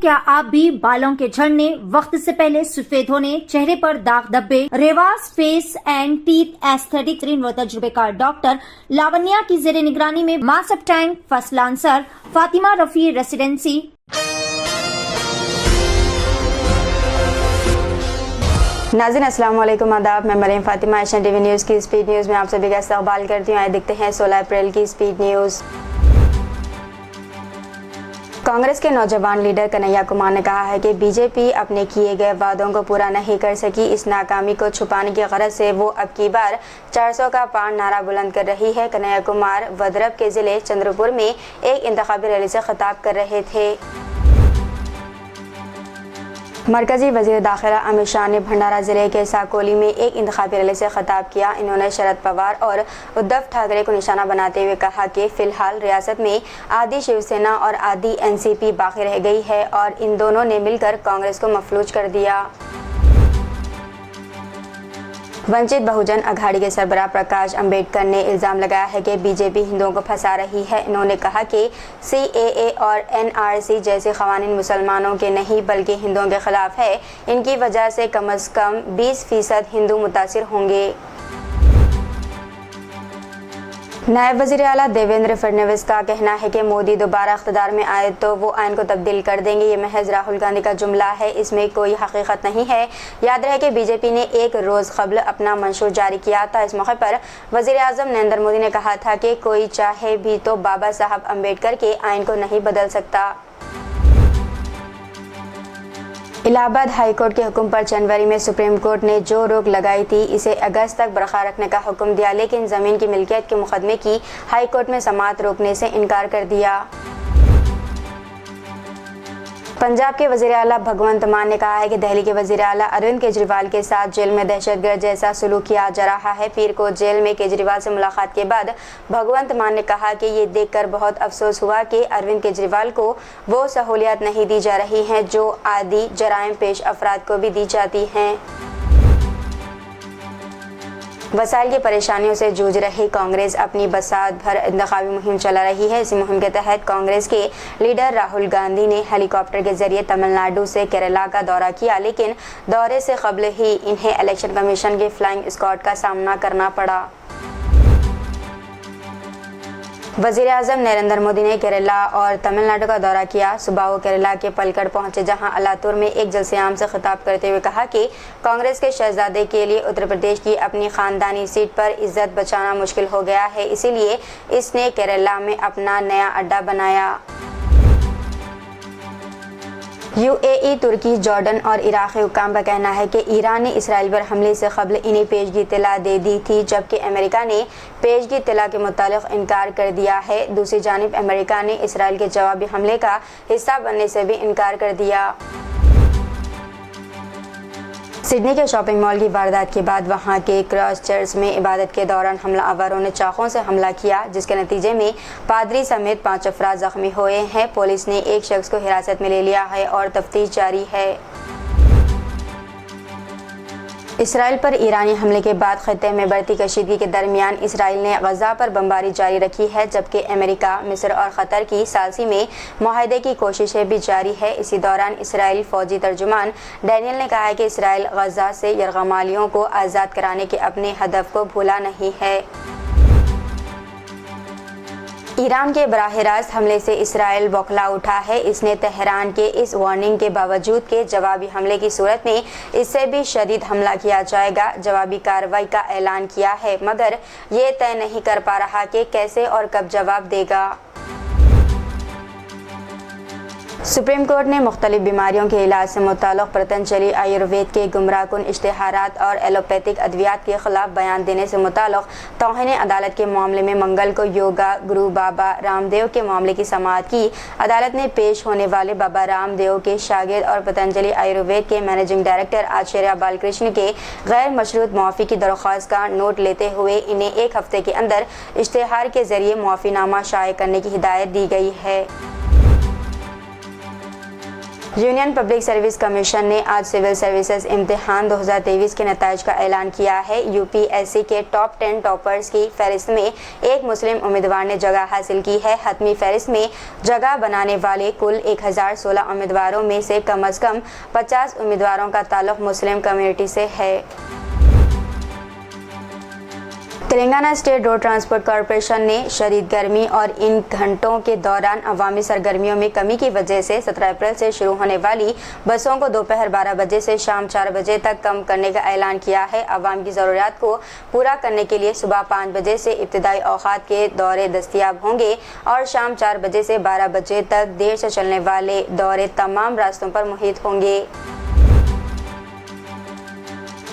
क्या आप भी बालों के झड़ने, वक्त से पहले सफेद होने, चेहरे पर दाग धब्बे, Revas face and teeth aesthetic व तजुर्बेकार डॉक्टर लावण्या की जेर निगरानी में master tank first lancer Fatima Rafi residency नाज़रीन अस्सलाम वालेकुम, आदाब। मैं Maryam Fatima Asian TV news की स्पीड न्यूज़ में आप सभी का इस्तकबाल करती हूँ। आइए देखते हैं 16 अप्रैल की स्पीड न्यूज़। कांग्रेस के नौजवान लीडर कन्हैया कुमार ने कहा है कि बीजेपी अपने किए गए वादों को पूरा नहीं कर सकी। इस नाकामी को छुपाने की गरज से वो अब की बार 400 का पार नारा बुलंद कर रही है। कन्हैया कुमार वद्रब के जिले चंद्रपुर में एक इंतखाबी रैली से खिताब कर रहे थे। मरकजी वजीर दाखिला अमित शाह ने भंडारा जिले के साकोली में एक इंतखाबी रैली से खिताब किया। इन्होंने शरद पवार और उद्धव ठाकरे को निशाना बनाते हुए कहा कि फिलहाल रियासत में आधी शिवसेना और आधी एनसीपी बाकी रह गई है और इन दोनों ने मिलकर कांग्रेस को मफलूज कर दिया। वंचित बहुजन अघाड़ी के सरबराह प्रकाश अंबेडकर ने इल्ज़ाम लगाया है कि बीजेपी हिंदुओं को फंसा रही है। इन्होंने कहा कि सीएए और एनआरसी जैसे क़वानीन मुसलमानों के नहीं बल्कि हिंदुओं के खिलाफ है। इनकी वजह से कम 20% हिंदू मुतासिर होंगे। नायब वज़ीर आला देवेंद्र फडणवीस का कहना है कि मोदी दोबारा इख्तिदार में आए तो वो आइन को तब्दील कर देंगे। ये महज राहुल गांधी का जुमला है, इसमें कोई हकीकत नहीं है। याद रहे कि बीजेपी ने एक रोज़ कबल अपना मंशूर जारी किया था। इस मौके पर वज़ीर आज़म नरेंद्र मोदी ने कहा था कि कोई चाहे भी तो बाबा साहब अम्बेडकर के आइन को नहीं बदल सकता। इलाहाबाद हाई कोर्ट के हुक्म पर जनवरी में सुप्रीम कोर्ट ने जो रोक लगाई थी इसे अगस्त तक बरकरार रखने का हुक्म दिया, लेकिन ज़मीन की मिल्कियत के मुकदमे की हाई कोर्ट में समाअत रोकने से इनकार कर दिया। पंजाब के वज़ीर आला भगवंत मान ने कहा है कि दिल्ली के वज़ीर आला अरविंद केजरीवाल के साथ जेल में दहशतगर्द जैसा सलूक किया जा रहा है। पीर को जेल में केजरीवाल से मुलाकात के बाद भगवंत मान ने कहा कि ये देखकर बहुत अफसोस हुआ कि अरविंद केजरीवाल को वो सहूलियत नहीं दी जा रही हैं जो आदि जराइम पेश अफराद को भी दी जाती हैं। वसाइल की परेशानियों से जूझ रही कांग्रेस अपनी बसात भर इंतखाबी मुहिम चला रही है। इसी मुहिम के तहत कांग्रेस के लीडर राहुल गांधी ने हेलीकॉप्टर के जरिए तमिलनाडु से केरला का दौरा किया, लेकिन दौरे से कबल ही इन्हें इलेक्शन कमीशन के फ्लाइंग स्क्वाड का सामना करना पड़ा। वज़ीर आज़म नरेंद्र मोदी ने केरला और तमिलनाडु का दौरा किया। सुबह वो केरला के पलक्कड़ पहुंचे, जहां अलातूर में एक जलसे-आम से खिताब करते हुए कहा कि कांग्रेस के शहजादे के लिए उत्तर प्रदेश की अपनी खानदानी सीट पर इज्जत बचाना मुश्किल हो गया है, इसीलिए इसने केरला में अपना नया अड्डा बनाया। यूएई, तुर्की, जॉर्डन और इराक़ी हुक्काम का कहना है कि ईरान ने इसराइल पर हमले से कबल इन्हें पेशगी इत्तला दे दी थी, जबकि अमेरिका ने पेशगी इत्तला के मुतालिक इनकार कर दिया है। दूसरी जानिब अमेरिका ने इसराइल के जवाबी हमले का हिस्सा बनने से भी इनकार कर दिया। सिडनी के शॉपिंग मॉल की वारदात के बाद वहां के क्रॉस चर्च में इबादत के दौरान हमलावरों ने चाकू से हमला किया, जिसके नतीजे में पादरी समेत 5 अफराद जख्मी हुए हैं। पुलिस ने एक शख्स को हिरासत में ले लिया है और तफ्तीश जारी है। इसराइल पर ईरानी हमले के बाद खित्ते में बढ़ती कशीदगी के दरमियान इसराइल ने गजा पर बमबारी जारी रखी है, जबकि अमेरिका, मिस्र और क़तर की सालसी में मुआहदे की कोशिशें भी जारी है। इसी दौरान इसराइल फौजी तर्जुमान डैनियल ने कहा है कि इसराइल गजा से यरगमालियों को आज़ाद कराने के अपने हदफ को भूला नहीं है। ईरान के बराह रास्त हमले से इसराइल बौखला उठा है। इसने तेहरान के इस वार्निंग के बावजूद के जवाबी हमले की सूरत में इससे भी शदीद हमला किया जाएगा, जवाबी कार्रवाई का ऐलान किया है, मगर ये तय नहीं कर पा रहा कि कैसे और कब जवाब देगा। सुप्रीम कोर्ट ने मुख्तलिफ बीमारियों के इलाज से मुताल्लिक़ पतंजलि आयुर्वेद के गुमराहकुन इश्तिहारात और एलोपैथिक अद्वियात के खिलाफ बयान देने से मुताल्लिक़ तौहीन अदालत के मामले में मंगल को योगा गुरु बाबा रामदेव के मामले की समाअत की। अदालत ने पेश होने वाले बाबा रामदेव के शागिर्द और पतंजलि आयुर्वेद के मैनेजिंग डायरेक्टर आचार्य बालकृष्ण के गैर मशरूत मुआफ़ी की दरख्वास्त का नोट लेते हुए इन्हें 1 हफ्ते के अंदर इश्तिहार के जरिए मुआफ़ीनामा शाये करने की हिदायत दी गई है। यूनियन पब्लिक सर्विस कमीशन ने आज सिविल सर्विसेज इम्तिहान 2023 के नतीजे का ऐलान किया है। यूपीएससी के टॉप 10 टॉपर्स की फहरिस्त में एक मुस्लिम उम्मीदवार ने जगह हासिल की है। हतमी फहरिस्त में जगह बनाने वाले कुल 1016 उम्मीदवारों में से कम 50 उम्मीदवारों का ताल्लुक मुस्लिम कम्युनिटी से है। Telangana state road transport corporation ने शदीद गर्मी और इन घंटों के दौरान अवामी सरगर्मियों में कमी की वजह से 17 अप्रैल से शुरू होने वाली बसों को दोपहर 12 बजे से शाम 4 बजे तक कम करने का ऐलान किया है। अवाम की ज़रूरियात को पूरा करने के लिए सुबह 5 बजे से इब्तिदाई औकात के दौरे दस्तयाब होंगे और शाम 4 बजे से 12 बजे तक देर से चलने वाले दौरे तमाम रास्तों पर मुहित होंगे।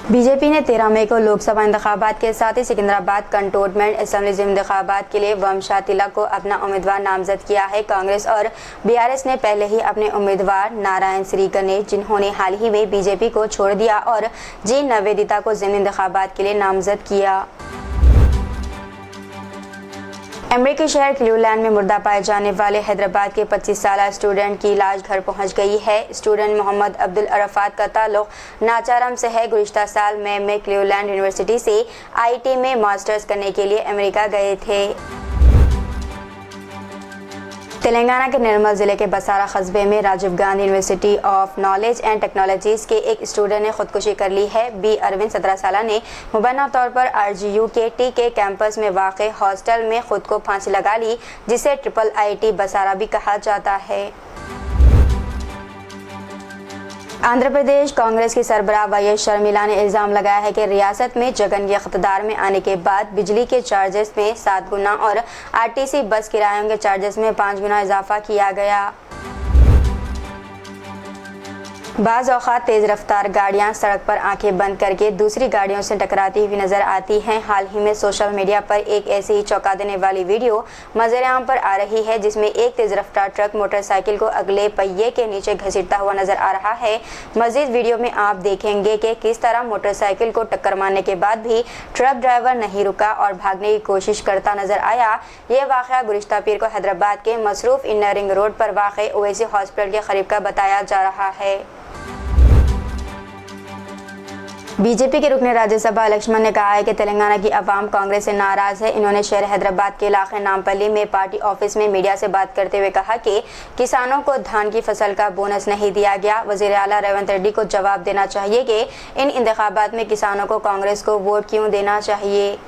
बीजेपी ने 13 मई को लोकसभा इंतखाबात के साथ ही सिकंदराबाद कंटोनमेंट असेंबली इंतखाबात के लिए वमशा तिलक को अपना उम्मीदवार नामजद किया है। कांग्रेस और बीआरएस ने पहले ही अपने उम्मीदवार नारायण श्री गणेश, जिन्होंने हाल ही में बीजेपी को छोड़ दिया, और जी नवेदिता को ज़िमनी इंतखाबात के लिए नामजद किया। अमेरिकी शहर क्लीवलैंड में मुर्दा पाए जाने वाले हैदराबाद के 25 साल स्टूडेंट की लाश घर पहुंच गई है। स्टूडेंट मोहम्मद अब्दुल अरफात का ताल्लुक नाचारम से है। गुज़िश्ता साल मई में क्लीवलैंड यूनिवर्सिटी से आईटी में मास्टर्स करने के लिए अमेरिका गए थे। तेलंगाना के निर्मल जिले के बसारा कस्बे में Rajiv Gandhi University of Knowledge and Technologies के एक स्टूडेंट ने खुदकुशी कर ली है। बी अरविंद 17 साल ने मुबैना तौर पर आरजीयू के टी कैंपस में वाक़ हॉस्टल में खुद को फांसी लगा ली, जिसे IIIT बसारा भी कहा जाता है। आंध्र प्रदेश कांग्रेस की सरबराह वाई शर्मिला ने इल्ज़ाम लगाया है कि रियासत में जगन के इक़्तिदार में आने के बाद बिजली के चार्जेस में 7 गुना और आरटीसी बस किरायों के चार्जेस में 5 गुना इजाफा किया गया। बाज़ औक़ात तेज़ रफ्तार गाड़ियां सड़क पर आंखें बंद करके दूसरी गाड़ियों से टकराती हुई नजर आती हैं। हाल ही में सोशल मीडिया पर एक ऐसी ही चौंका देने वाली वीडियो मंजर-ए-आम पर आ रही है, जिसमें एक तेज़ रफ्तार ट्रक मोटरसाइकिल को अगले पहिए के नीचे घसीटता हुआ नजर आ रहा है। मज़ीद वीडियो में आप देखेंगे कि किस तरह मोटरसाइकिल को टक्कर मारने के बाद भी ट्रक ड्राइवर नहीं रुका और भागने की कोशिश करता नजर आया। ये वाक़या गुज़िश्ता पीर को हैदराबाद के मसरूफ इन्नर रिंग रोड पर वाक़ ओवैसी हॉस्पिटल के करीब का बताया जा रहा है। बीजेपी के रुकन राज्यसभा लक्ष्मण ने कहा है कि तेलंगाना की अवाम कांग्रेस से नाराज है। इन्होंने शहर हैदराबाद के इलाके नामपल्ली में पार्टी ऑफिस में मीडिया से बात करते हुए कहा कि किसानों को धान की फसल का बोनस नहीं दिया गया। वज़ीर आला रेवंत रेड्डी को जवाब देना चाहिए कि इन इंतखाबात में किसानों को कांग्रेस को वोट क्यों देना चाहिए।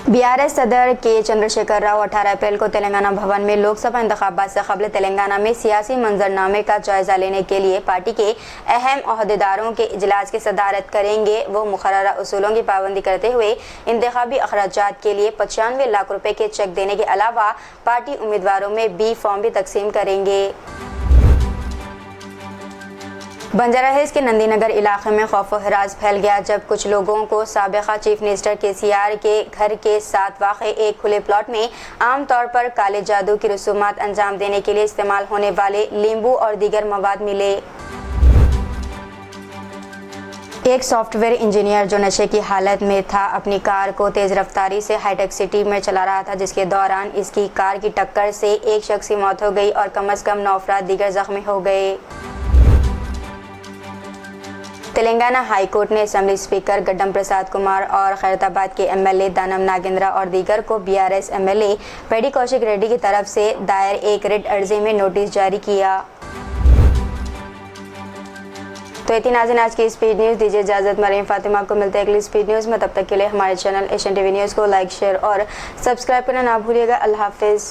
बीआरएस सदर के चंद्रशेखर राव 18 अप्रैल को तेलंगाना भवन में लोकसभा इंतखाबात से कबल तेलंगाना में सियासी मंजरनामे का जायजा लेने के लिए पार्टी के अहम ओहदेदारों के इजलास की सदारत करेंगे। वो मुकर्ररा उसूलों की पाबंदी करते हुए इंतखाबी अखराजात के लिए 95 लाख रुपए के चेक देने के अलावा पार्टी उम्मीदवारों में बी फॉर्म भी तकसीम करेंगे। बंजारा हिल्स के नंदीनगर इलाके में खौफ व हरास फैल गया जब कुछ लोगों को साबिका चीफ मिनिस्टर केसीआर के घर के साथ वाक़े एक खुले प्लॉट में आमतौर पर काले जादू की रसूमात अंजाम देने के लिए इस्तेमाल होने वाले नींबू और दीगर मवाद मिले। एक सॉफ्टवेयर इंजीनियर जो नशे की हालत में था अपनी कार को तेज़ रफ्तारी से हाईटेक सिटी में चला रहा था, जिसके दौरान इसकी कार की टक्कर से एक शख्स की मौत हो गई और कम से कम 9 अफराद दीगर जख्मी हो गए। तेलंगाना हाई कोर्ट ने असेंबली स्पीकर गड्डम प्रसाद कुमार और खैरताबाद के एमएलए दानम नागेंद्रा और दीगर को बीआरएस एमएलए पेडी कौशिक रेड्डी की तरफ से दायर एक रिट अर्जी में नोटिस जारी किया। तो इतनी नाज़रीन आज की स्पीड न्यूज़। दीजिए इजाज़त, मरीम फातिमा को मिलते हैं अगली स्पीड न्यूज़ में। तब तक के लिए हमारे चैनल एशियन टीवी न्यूज़ को लाइक, शेयर और सब्सक्राइब करना ना भूलिएगा। अल्लाह हाफिज़।